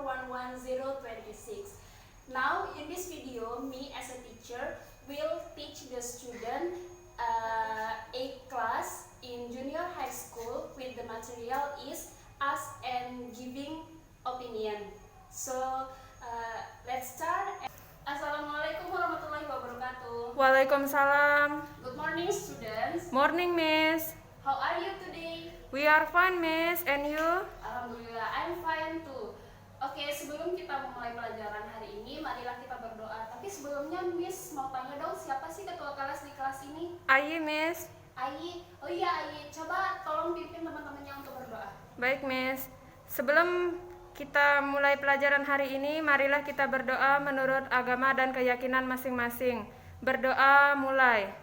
111026. Now in this video, me as a teacher will teach the student a class in junior high school with the material is ask and giving opinion. So let's start. Assalamualaikum warahmatullahi wabarakatuh. Waalaikumsalam. Good morning students. Morning, Miss. How are you today? We are fine, Miss. And you? Alhamdulillah, I'm fine too. Oke, sebelum kita memulai pelajaran hari ini, marilah kita berdoa. Tapi sebelumnya, Miss mau tanya dong, siapa sih ketua kelas di kelas ini? Ayi, Miss. Ayi. Oh iya, Ayi. Coba tolong pimpin teman-temannya untuk berdoa. Baik, Miss. Sebelum kita mulai pelajaran hari ini, marilah kita berdoa menurut agama dan keyakinan masing-masing. Berdoa mulai.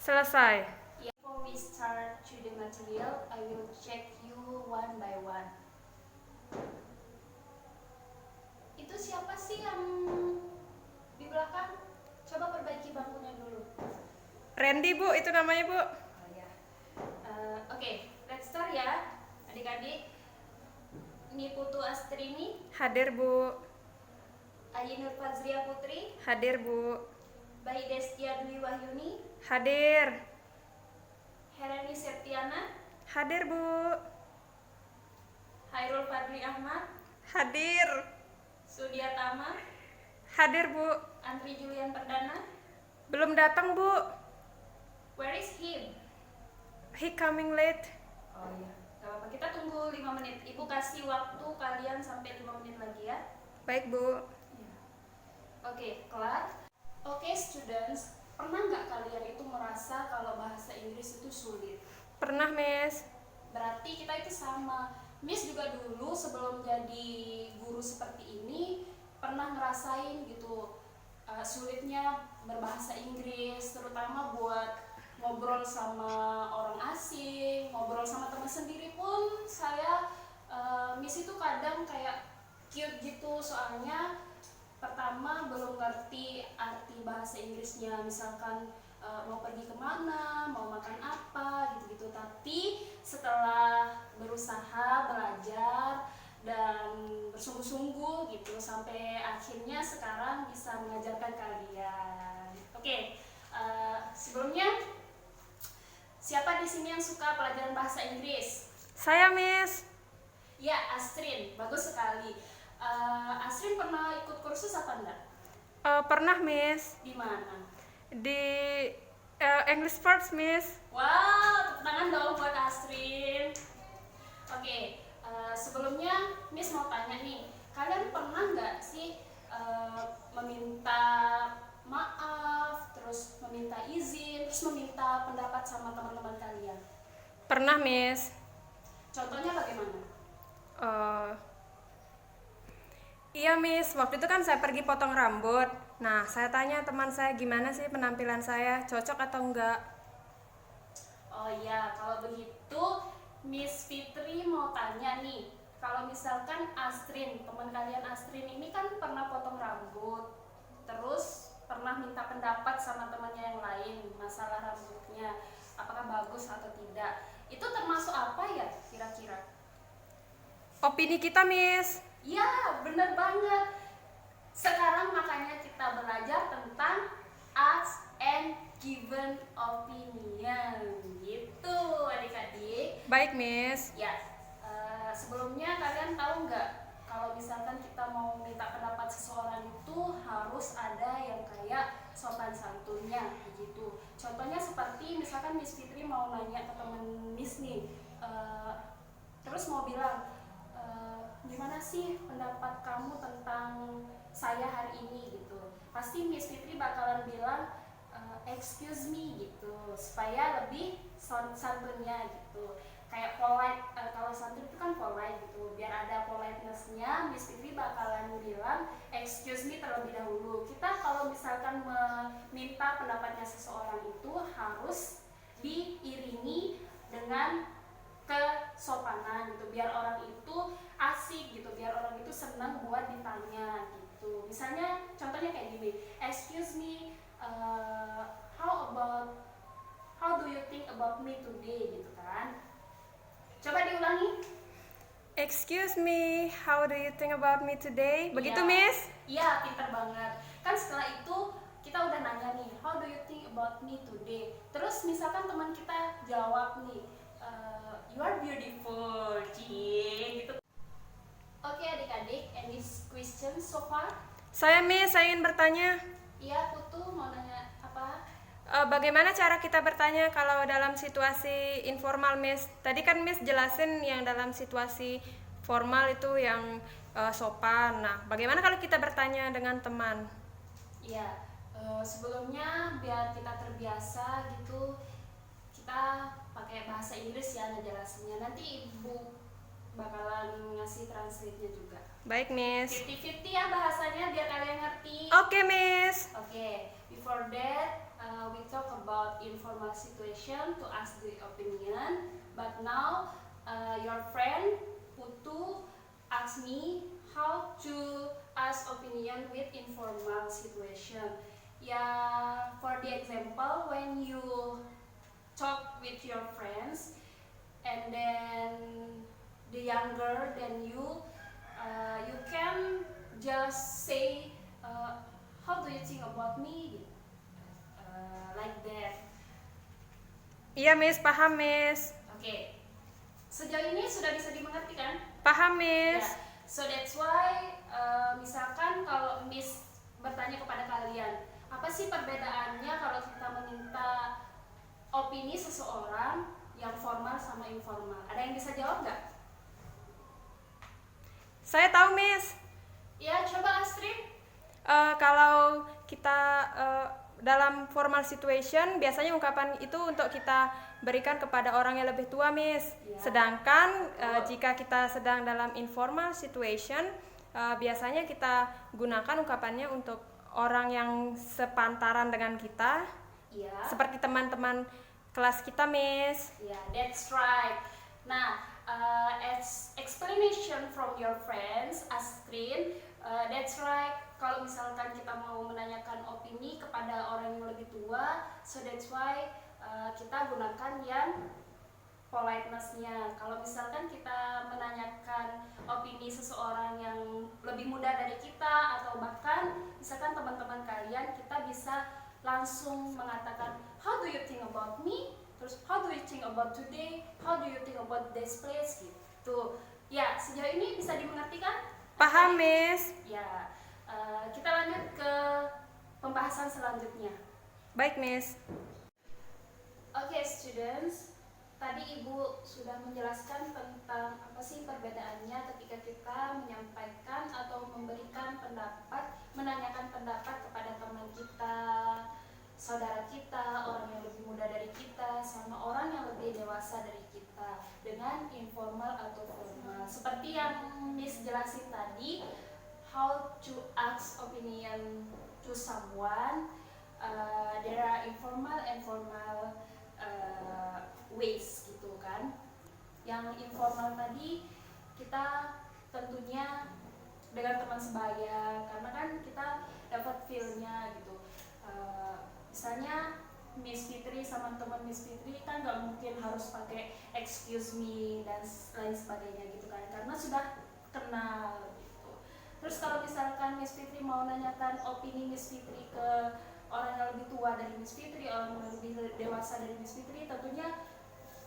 Selesai. Before we start to the material, I will check you one by one. Itu siapa sih yang di belakang? Coba perbaiki bangkunya dulu. Randy, Bu. Itu namanya, Bu. Oh ya. Oke, let's start ya, adik-adik. Ini Putu Astrini, Hadir, Bu. Ayi Nur Fazria Putri, Hadir, Bu. Bayi Destia Dwi Wahyuni, Hadir. Herani Septiana, Hadir, Bu. Hairul Fadli Ahmad, Hadir. Sudia Tama, Hadir, Bu. Andri Julian Perdana. Belum datang, Bu. Where is him? He coming late. Oh iya, gak apa-apa, kita tunggu 5 menit. Ibu kasih waktu kalian sampai 5 menit lagi ya. Baik, Bu. Oke, kelar. Oke, students, pernah nggak kalian itu merasa kalau bahasa Inggris itu sulit? Pernah, Miss. Berarti kita itu sama. Miss juga dulu sebelum jadi guru seperti ini pernah ngerasain gitu sulitnya berbahasa Inggris, terutama buat ngobrol sama orang asing, ngobrol sama teman sendiri pun saya Miss itu kadang kayak cute gitu, soalnya pertama belum ngerti arti bahasa Inggrisnya, misalkan mau pergi kemana, mau makan apa gitu-gitu. Tapi setelah berusaha belajar dan bersungguh-sungguh gitu, sampai akhirnya sekarang bisa mengajarkan kalian. Oke, sebelumnya siapa di sini yang suka pelajaran bahasa Inggris? Saya, Miss. Ya, Astrin, bagus sekali. Astrin pernah ikut kursus apa enggak? Pernah, Miss. Di mana? Di English First, Miss. Wow, tepuk tangan dong buat Astrin. Oke, sebelumnya Miss mau tanya nih, kalian pernah nggak sih meminta maaf, terus meminta izin, terus meminta pendapat sama teman-teman kalian? Pernah, Miss. Contohnya bagaimana? Iya, Miss. Waktu itu kan saya pergi potong rambut. Nah, saya tanya teman saya gimana sih penampilan saya, cocok atau enggak. Oh iya, kalau begitu Miss Fitri mau tanya nih, kalau misalkan Astrin, teman kalian Astrin ini kan pernah potong rambut, terus pernah minta pendapat sama temannya yang lain masalah rambutnya, apakah bagus atau tidak. Itu termasuk apa ya kira-kira? Opini kita, Miss. Ya, bener banget. Sekarang makanya kita belajar tentang ask and given opinion. Gitu, adik-adik. Baik, Miss. Ya, sebelumnya kalian tahu nggak kalau misalkan kita mau minta pendapat seseorang itu harus ada yang kayak sopan santunnya begitu. Contohnya seperti misalkan Miss Fitri mau nanya ke teman Miss nih, terus mau bilang, gimana sih pendapat kamu tentang saya hari ini gitu. Pasti Miss Fitri bakalan bilang excuse me gitu, supaya lebih santunnya gitu. Kayak polite, kalau santun itu kan polite gitu. Biar ada politeness-nya, Miss Fitri bakalan bilang excuse me terlebih dahulu. Kita kalau misalkan meminta pendapatnya seseorang itu harus diiringi dengan kesopanan gitu, biar orang itu asik gitu, biar orang itu senang buat ditanya gitu. Misalnya contohnya kayak gini, excuse me, how about how do you think about me today gitu kan. Coba diulangi. Excuse me, how do you think about me today? Begitu, Iya. Miss? Iya, pintar banget. Kan setelah itu kita udah nanya nih, how do you think about me today? Terus misalkan teman kita jawab nih, you are beautiful, cie, gitu. Oke adik-adik, any question so far? Saya Miss, saya ingin bertanya, Iya, Putu mau nanya apa? bagaimana cara kita bertanya kalau dalam situasi informal, Miss? Tadi kan Miss jelasin yang dalam situasi formal itu yang sopan. Nah, bagaimana kalau kita bertanya dengan teman? Iya, sebelumnya biar kita terbiasa gitu, kita pakai bahasa Inggris ya ngejelasinnya. Nanti ibu bakalan ngasih translate-nya juga. Baik, Miss. 50-50 ya bahasanya biar kalian ngerti. Oke, Miss. Okay, before that, we talk about informal situation to ask the opinion. But now, your friend Putu asked me how to ask opinion with informal situation. Yeah, for the example, when you talk with your friends, and then the younger than you, you can just say, how do you think about me? Like that. Iya, Miss. Paham, Miss. Oke. Sejauh ini sudah bisa dimengerti kan? Paham, Miss. Ya. So that's why misalkan kalau Miss bertanya kepada kalian, apa sih perbedaannya kalau kita meminta opini seseorang yang formal sama informal? Ada yang bisa jawab nggak? Saya tahu, Miss. Ya, coba Astrid. Kalau kita dalam formal situation, biasanya ungkapan itu untuk kita berikan kepada orang yang lebih tua, Miss. Ya. Sedangkan jika kita sedang dalam informal situation, biasanya kita gunakan ungkapannya untuk orang yang sepantaran dengan kita, Iya. seperti teman-teman kelas kita, Miss. Ya, that's right. Nah, as explanation from your friends, Astrid, that's right. Kalau misalkan kita mau menanyakan opini kepada orang yang lebih tua, so that's why kita gunakan yang politeness-nya. Kalau misalkan kita menanyakan opini seseorang yang lebih muda dari kita, atau bahkan misalkan teman-teman kalian, kita bisa langsung mengatakan, how do you think about me? Terus, how do you think about today? How do you think about this place? Gitu. Ya, sejauh ini bisa dimengerti kan? Paham, Miss. Ya, kita lanjut ke pembahasan selanjutnya. Baik, Miss. Oke, students. Tadi Ibu sudah menjelaskan tentang apa sih perbedaannya ketika kita menyampaikan atau memberikan pendapat, menanyakan pendapat kepada teman kita, saudara kita, orang yang lebih muda dari kita, sama orang yang lebih dewasa dari kita, dengan informal atau formal. Seperti yang Miss jelasin tadi, how to ask opinion to someone, there are informal and formal ways gitu kan. Yang informal tadi kita tentunya dengan teman sebaya, karena kan kita dapat feel-nya gitu. Misalnya Miss Fitri sama teman Miss Fitri kan nggak mungkin harus pakai excuse me dan lain sebagainya gitu kan, karena sudah kenal gitu. Terus kalau misalkan Miss Fitri mau nanyakan opini Miss Fitri ke orang yang lebih tua dari Miss Fitri, orang yang lebih dewasa dari Miss Fitri, tentunya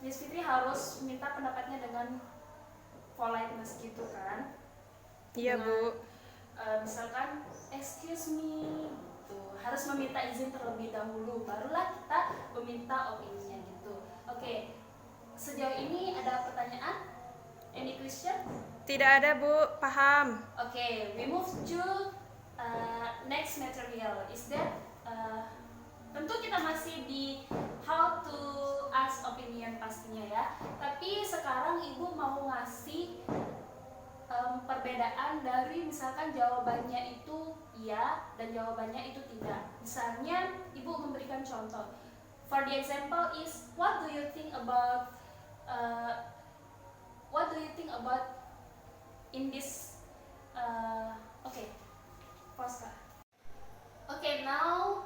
Miss Fitri harus minta pendapatnya dengan politeness gitu kan. Iya, Bu. Misalkan excuse me gitu, harus meminta izin terlebih dahulu, barulah kita meminta opininya gitu. Oke, sejauh ini ada pertanyaan? Any question? Tidak ada, Bu. Paham. Oke, we move to next material. Is that tentu kita masih di how to ask opinion pastinya ya. Tapi sekarang Ibu mau ngasih perbedaan dari misalkan jawabannya itu iya dan jawabannya itu tidak. Misalnya Ibu memberikan contoh. For the example is, what do you think about in this okay, pause Kak. Okay, now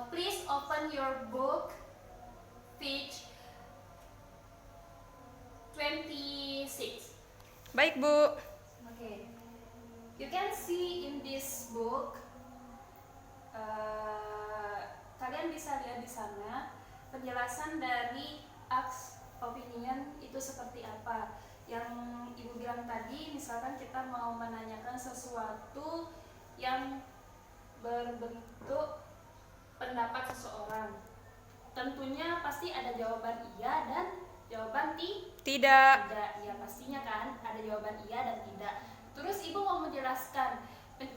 please open your book, Baik, Bu. Okay, you can see in this book, kalian bisa lihat di sana penjelasan dari acts opinion itu seperti apa. Yang Ibu bilang tadi, misalkan kita mau menanyakan sesuatu yang berbentuk pendapat seseorang, tentunya pasti ada jawaban iya dan jawaban Tidak. tidak. Ya pastinya kan ada jawaban iya dan tidak. Terus Ibu mau menjelaskan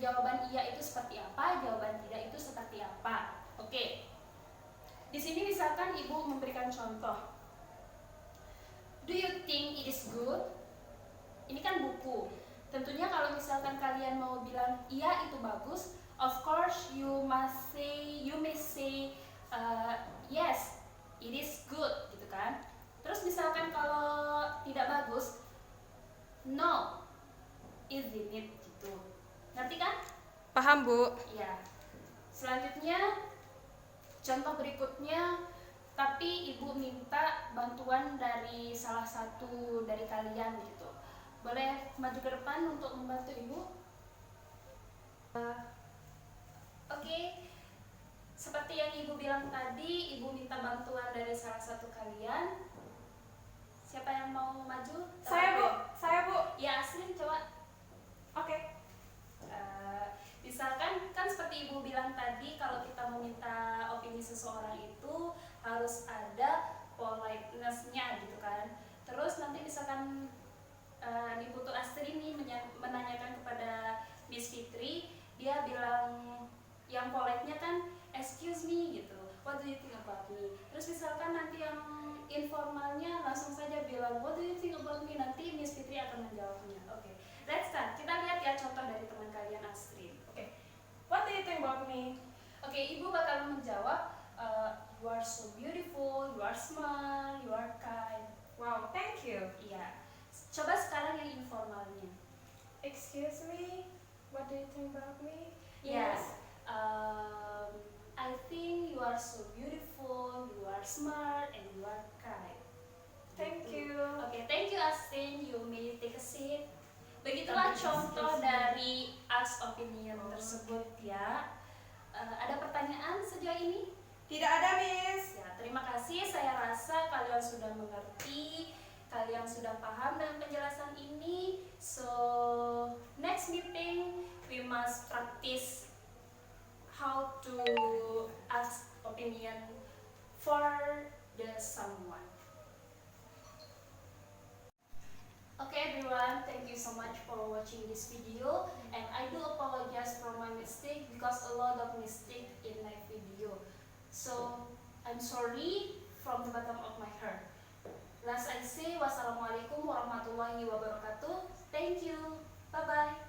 jawaban iya itu seperti apa, jawaban tidak itu seperti apa. Oke. Di sini misalkan Ibu memberikan contoh. Do you think it is good? Ini kan buku. Tentunya kalau misalkan kalian mau bilang iya itu bagus, of course you may say yes, it is good gitu kan. Terus misalkan kalau tidak bagus, no, isn't it gitu. Ngerti kan? Paham, Bu. Iya. Selanjutnya contoh berikutnya, tapi Ibu minta bantuan dari salah satu dari kalian gitu. Boleh maju ke depan untuk membantu Ibu? Oke. Seperti yang Ibu bilang tadi, Ibu minta bantuan dari salah satu kalian. Siapa yang mau maju? Saya, Bu. Ya, Asrin coba. Oke. Misalkan kan seperti Ibu bilang tadi, kalau kita meminta opini seseorang itu harus ada politeness-nya gitu kan. Terus nanti misalkan Ibu tuh Astri ini menanyakan kepada Miss Fitri, dia bilang yang polite-nya kan excuse me gitu, what do you think about me. Terus misalkan nanti yang informalnya langsung saja bilang what do you think about me, nanti Miss Fitri akan menjawabnya. Oke, let's start. Kita lihat ya contoh dari teman kalian Astrid. Oke, What do you think about me? Oke, Ibu bakal menjawab you are so beautiful, you are smart, you are kind. Wow, thank you. Iya. Coba sekarang yang informalnya. Excuse me, what do you think about me? Yes. I think you are so beautiful, you are smart, and you are kind. Thank you. Oke, thank you Astin. You may take a seat. Begitulah contoh dari acts opinion tersebut ya. Ada pertanyaan sejauh ini? Tidak ada, Miss. Ya, terima kasih. Saya rasa kalian sudah mengerti, kalian sudah paham dengan penjelasan ini. So, next meeting we must practice how to ask opinion for the someone. Okay everyone, thank you so much for watching this video, and I do apologize for my mistake because a lot of mistake in my video. So I'm sorry from the bottom of my heart. Last I say, wassalamualaikum warahmatullahi wabarakatuh. Thank you. Bye bye.